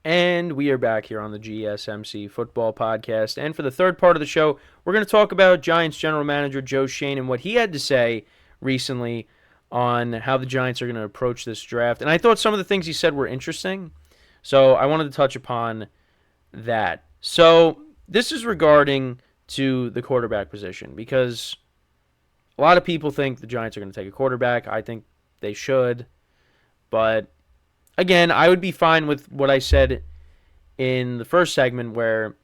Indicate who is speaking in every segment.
Speaker 1: And we are back here on the GSMC Football Podcast. And for the third part of the show, we're going to talk about Giants general manager Joe Schoen and what he had to say recently on how the Giants are going to approach this draft. And I thought some of the things he said were interesting, so I wanted to touch upon that. So this is regarding to the quarterback position, because a lot of people think the Giants are going to take a quarterback. I think they should, but again, I would be fine with what I said in the first segment, where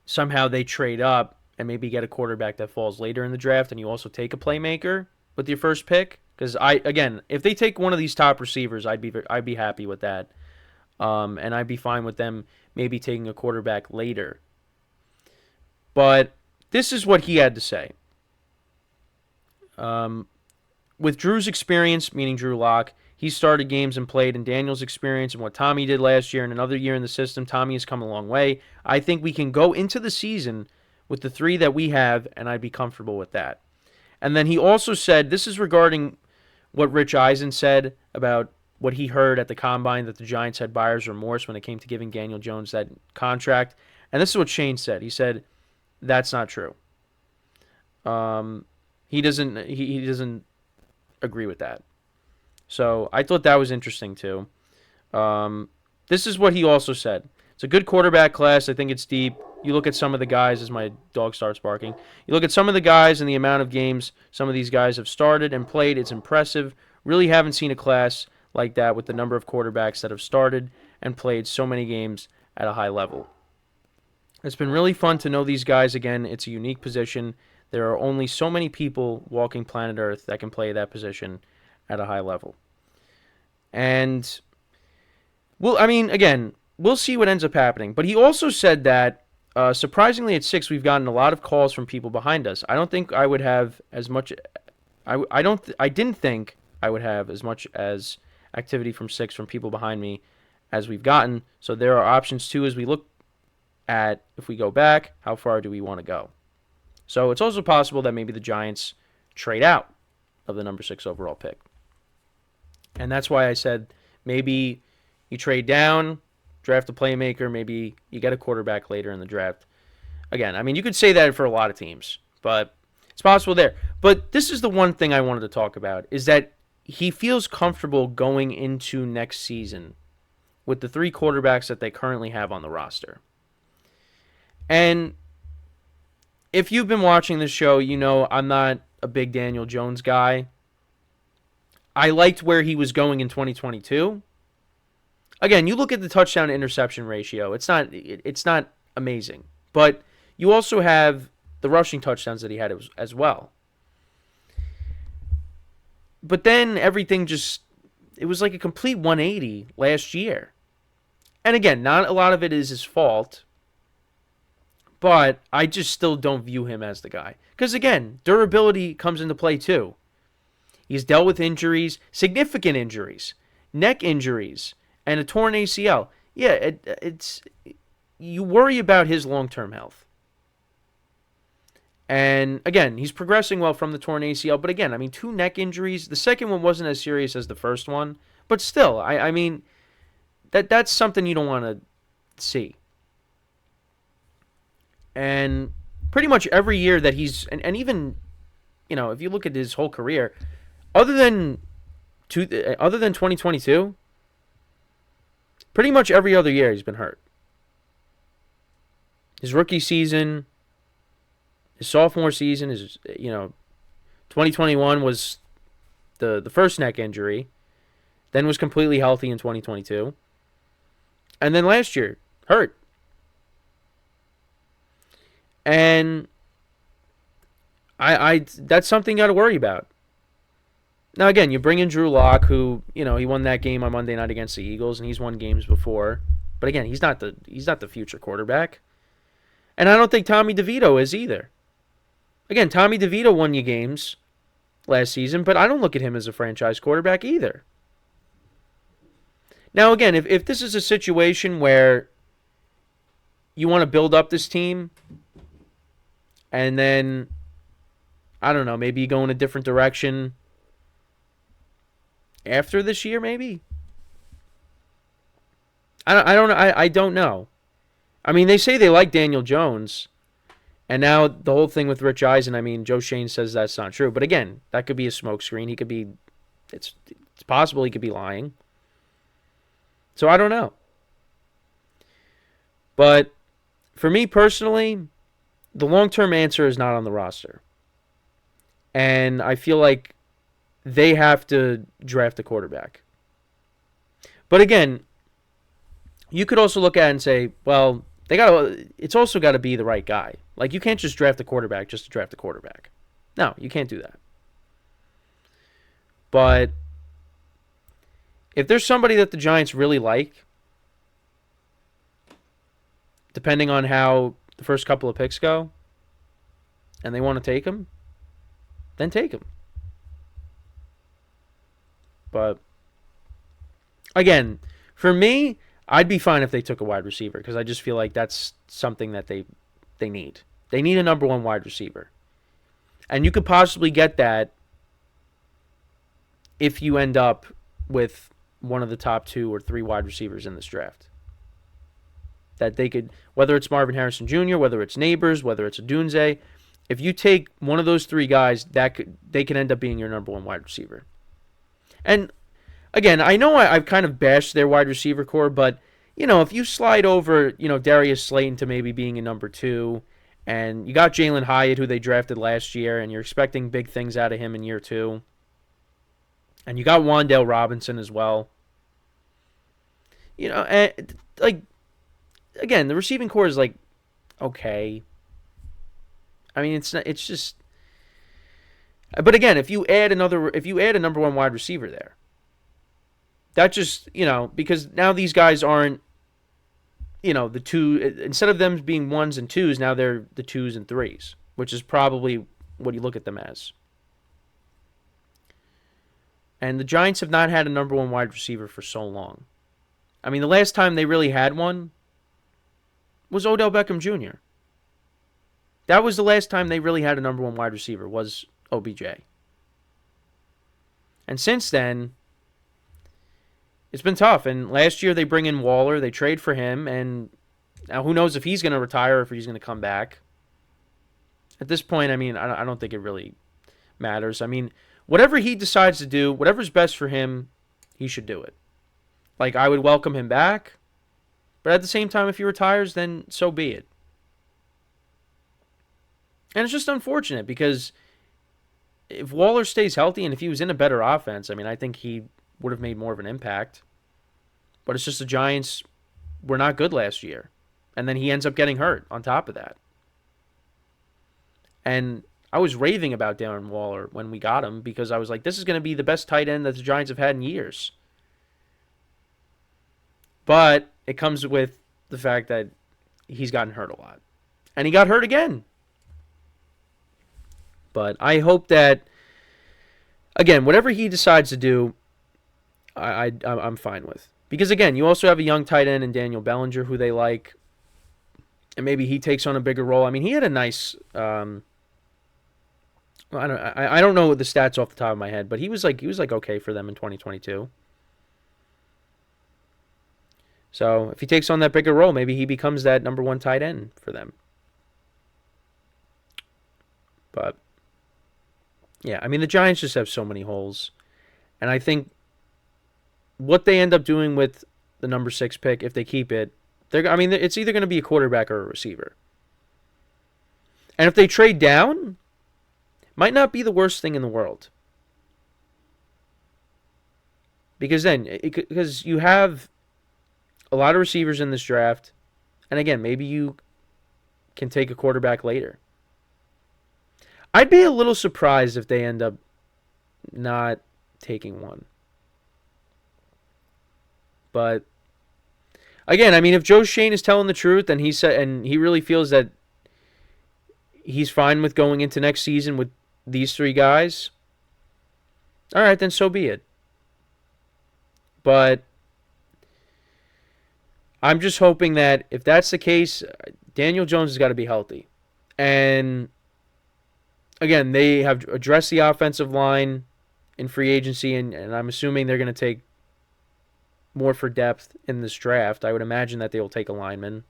Speaker 1: somehow they trade up and maybe get a quarterback that falls later in the draft, and you also take a playmaker with your first pick. Because if they take one of these top receivers, I'd be happy with that, and I'd be fine with them maybe taking a quarterback later. But this is what he had to say. With Drew's experience, meaning Drew Lock, he started games and played, in Daniel's experience and what Tommy did last year and another year in the system, Tommy has come a long way. I think we can go into the season with the three that we have, and I'd be comfortable with that. And then he also said, this is regarding what Rich Eisen said about what he heard at the Combine, that the Giants had buyer's remorse when it came to giving Daniel Jones that contract. And this is what Shane said. He said, that's not true. He doesn't agree with that. So I thought that was interesting too. This is what he also said. It's a good quarterback class. I think it's deep. You look at some of the guys, as my dog starts barking. You look at some of the guys and the amount of games some of these guys have started and played. It's impressive. Really haven't seen a class like that with the number of quarterbacks that have started and played so many games at a high level. It's been really fun to know these guys again. It's a unique position. There are only so many people walking planet Earth that can play that position at a high level. And, we'll see what ends up happening. But he also said that, surprisingly at 6, we've gotten a lot of calls from people behind us. I don't think I would have as much. I didn't think I would have as much as activity from 6 from people behind me as we've gotten. So there are options too as we look at, if we go back, how far do we want to go? So it's also possible that maybe the Giants trade out of the number 6 overall pick. And that's why I said maybe you trade down, draft a playmaker, maybe you get a quarterback later in the draft. Again, you could say that for a lot of teams, but it's possible there. But this is the one thing I wanted to talk about, is that he feels comfortable going into next season with the 3 quarterbacks that they currently have on the roster. And if you've been watching this show, you know I'm not a big Daniel Jones guy. I liked where he was going in 2022. Again, you look at the touchdown to interception ratio. It's not amazing. But you also have the rushing touchdowns that he had as well. But then everything it was like a complete 180 last year. And again, not a lot of it is his fault. But I just still don't view him as the guy. Because again, durability comes into play too. He's dealt with injuries, significant injuries, neck injuries, and a torn ACL. Yeah, you worry about his long-term health. And again, he's progressing well from the torn ACL. But again, 2 neck injuries. The second one wasn't as serious as the first one. But still, that's something you don't want to see. And pretty much every year that he's, and even, if you look at his whole career, other than 2022, pretty much every other year he's been hurt. His rookie season, his sophomore season, 2021 was the first neck injury, then was completely healthy in 2022, and then last year, hurt. And I that's something you got to worry about. Now, again, you bring in Drew Lock, who, he won that game on Monday night against the Eagles, and he's won games before. But again, he's not the future quarterback. And I don't think Tommy DeVito is either. Again, Tommy DeVito won you games last season, but I don't look at him as a franchise quarterback either. Now, again, if this is a situation where you want to build up this team, and then, I don't know, maybe you go in a different direction after this year, maybe? I don't know. I mean, they say they like Daniel Jones, and now the whole thing with Rich Eisen. I mean, Joe Schoen says that's not true, but again, that could be a smokescreen. He could be. It's possible he could be lying. So I don't know. But for me personally, the long-term answer is not on the roster. And I feel like they have to draft a quarterback. But again, you could also look at it and say, well, it's also got to be the right guy. Like, you can't just draft a quarterback just to draft a quarterback. No, you can't do that. But if there's somebody that the Giants really like, depending on how the first couple of picks go, and they want to take him, then take him. But again, for me, I'd be fine if they took a wide receiver because I just feel like that's something that they need. They need a number one wide receiver. And you could possibly get that if you end up with one of the top 2 or 3 wide receivers in this draft. That they could, whether it's Marvin Harrison Jr., whether it's Neighbors, whether it's Odunze, if you take one of those 3 guys, they could end up being your number one wide receiver. And again, I know I've kind of bashed their wide receiver core, but if you slide over, Darius Slayton to maybe being a number 2, and you got Jalen Hyatt, who they drafted last year, and you're expecting big things out of him in year 2, and you got Wan'Dale Robinson as well. And again, the receiving core is okay. I mean, it's just. But again, if you add a number one wide receiver there, that just because now these guys aren't, the 2 instead of them being 1s and 2s, now they're the 2s and 3s, which is probably what you look at them as. And the Giants have not had a number one wide receiver for so long. I mean, the last time they really had one was Odell Beckham Jr. That was the last time they really had a number one wide receiver, was OBJ. And since then, it's been tough. And last year they bring in Waller, they trade for him, and now who knows if he's going to retire or if he's going to come back. At this point, I mean, I don't think it really matters. I mean, whatever he decides to do, whatever's best for him, he should do it. I would welcome him back, but at the same time, if he retires, then so be it. And it's just unfortunate because if Waller stays healthy and if he was in a better offense, I mean, I think he would have made more of an impact. But it's just the Giants were not good last year. And then he ends up getting hurt on top of that. And I was raving about Darren Waller when we got him because I was like, this is going to be the best tight end that the Giants have had in years. But it comes with the fact that he's gotten hurt a lot. And he got hurt again. But I hope that, again, whatever he decides to do, I'm fine with. Because, again, you also have a young tight end in Daniel Bellinger who they like. And maybe he takes on a bigger role. I mean, he had a nice... I don't know the stats off the top of my head, but he was okay for them in 2022. So if he takes on that bigger role, maybe he becomes that number one tight end for them. But yeah, I mean the Giants just have so many holes, and I think what they end up doing with the number 6 pick, if they keep it, it's either going to be a quarterback or a receiver. And if they trade down, might not be the worst thing in the world. Because you have a lot of receivers in this draft, and again, maybe you can take a quarterback later. I'd be a little surprised if they end up not taking one. But again, I mean, if Joe Schoen is telling the truth and he really feels that he's fine with going into next season with these 3 guys, all right, then so be it. But I'm just hoping that if that's the case, Daniel Jones has got to be healthy. And again, they have addressed the offensive line in free agency, and I'm assuming they're going to take more for depth in this draft. I would imagine that they will take a lineman.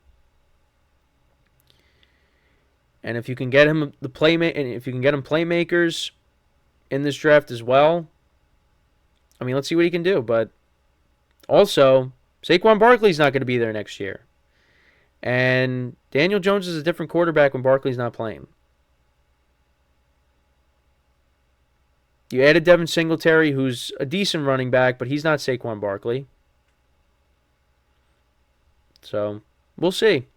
Speaker 1: And if you can get him playmakers in this draft as well, I mean, let's see what he can do. But also, Saquon Barkley's not going to be there next year. And Daniel Jones is a different quarterback when Barkley's not playing. You added Devin Singletary, who's a decent running back, but he's not Saquon Barkley. So, we'll see.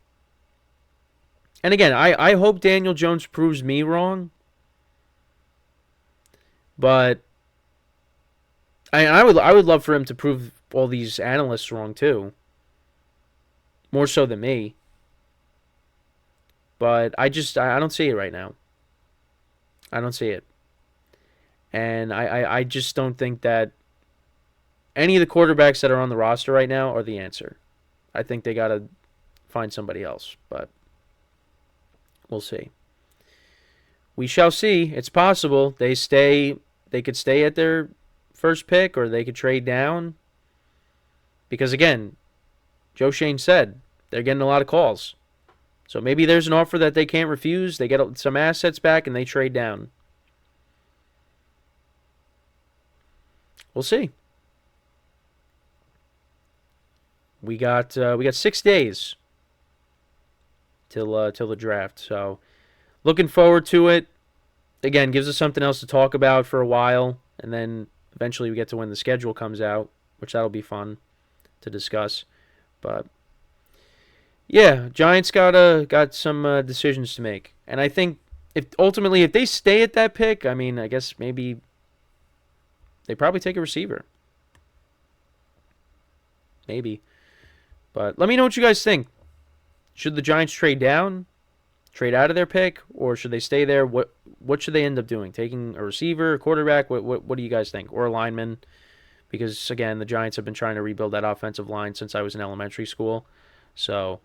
Speaker 1: And again, I hope Daniel Jones proves me wrong. But I would love for him to prove all these analysts wrong too. More so than me. But I don't see it right now. I don't see it. And I just don't think that any of the quarterbacks that are on the roster right now are the answer. I think they got to find somebody else. But we'll see. We shall see. It's possible they could stay at their first pick, or they could trade down. Because again, Joe Schoen said they're getting a lot of calls. So maybe there's an offer that they can't refuse. They get some assets back and they trade down. We'll see. We got 6 days till the draft. So looking forward to it. Again, gives us something else to talk about for a while, and then eventually we get to when the schedule comes out, which that'll be fun to discuss. But yeah, Giants got some decisions to make, and I think if they stay at that pick, I mean, I guess maybe they probably take a receiver, maybe. But let me know what you guys think. Should the Giants trade down, trade out of their pick, or should they stay there? What should they end up doing? Taking a receiver, a quarterback? What do you guys think? Or a lineman? Because again, the Giants have been trying to rebuild that offensive line since I was in elementary school. So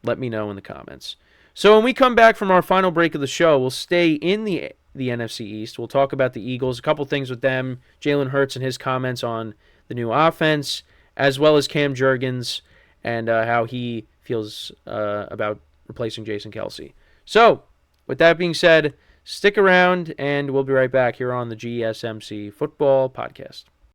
Speaker 1: let me know in the comments. So when we come back from our final break of the show, we'll stay in the NFC East. We'll talk about the Eagles, a couple things with them, Jalen Hurts and his comments on the new offense, as well as Cam Jurgens and how he feels about replacing Jason Kelce. So, with that being said, stick around, and we'll be right back here on the GSMC Football Podcast.